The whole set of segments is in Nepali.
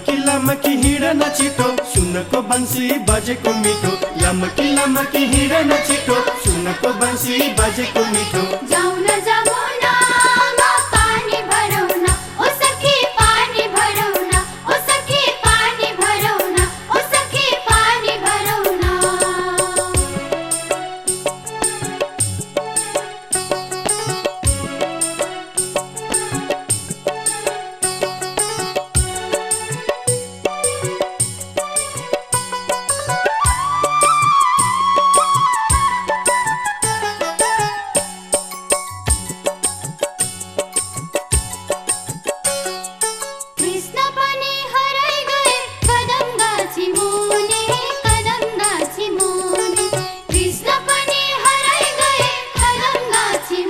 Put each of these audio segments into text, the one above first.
लमकी हिँडन छिटो सुनको बन्सी बजेको मिठो लमकी हिँडन छिटो सुनको बन्सी बजेको मिठो जाऊ न जमुना मा पानी भरौँ न ओ सखी पानी भरौँ न ओ सखी पानी भरौँ न ओ सखी पानी भरौँ न कृष्ण पनि हराइ गए कदम गाछी मुनि कृष्ण पनि हराइ गए कदम गाछी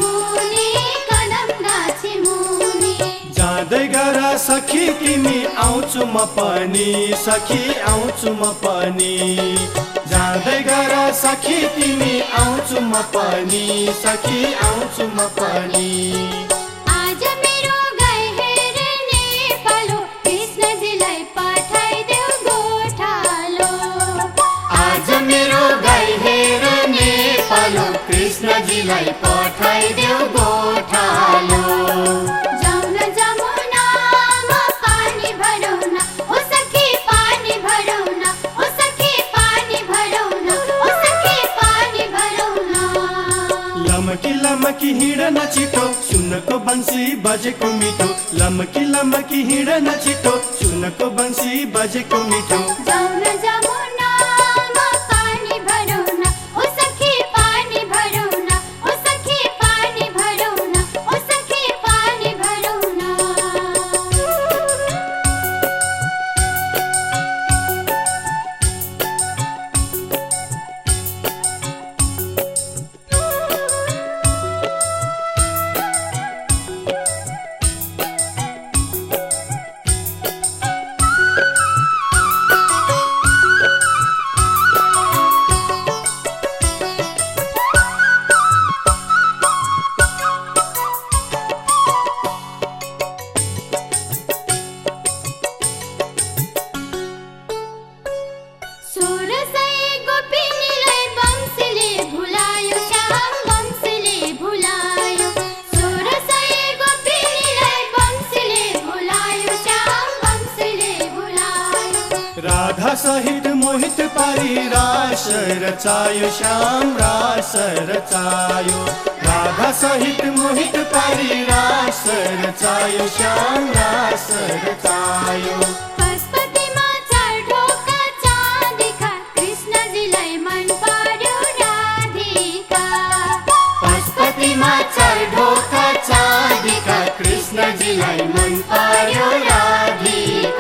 मुनि जाँदै गर सखी तिमी आउँछु म पनि सखी आउँछु म पनि जाँदै गर सखी तिमी आउँछु म पनि सखी आउँछु म पनि आज मेरो गाई हेर्ने पालो कृष्णजीलाई पठाइदेऊ गोठालो आज मेरो गाई हेर्ने पालो कृष्णजीलाई पठाइदेऊ गोठालो जाऊ न जमुनामा पानी भरौँ न ओ सखी पानी भरौँ न ओ सखी पानी भरौँ न ओ सखी पानी भरौँ न लमकी हिँडन छिटो सुनको बन्सी बजेको मिठो लमकी हिँडन छिटो सुनको बन्सी बजेको मिठो जाऊ न जमुनामा पानी भरौँ न ओ सखी पानी भरौँ न ओ सखी पानी भरौँ न ओ सखी पानी भरौँ न सोह्रसय गोपिनीलाई वंशले भुलायो श्याम वंशले भुलायो सोह्रसय गोपिनीलाई वंशले भुलायो श्याम वंशले भुलायो राधा सहित मोहित पारी रास रचायो श्याम रास रचायो राधा सहित मोहित पारी रास रचायो श्याम रास रचायो पशुपतिमा चार ढोका चाँदीका कृष्णजीलाई मन पर्यो राधिका पशुपतिमा चार ढोका चाँदीका कृष्णजीलाई मन पर्यो राधिका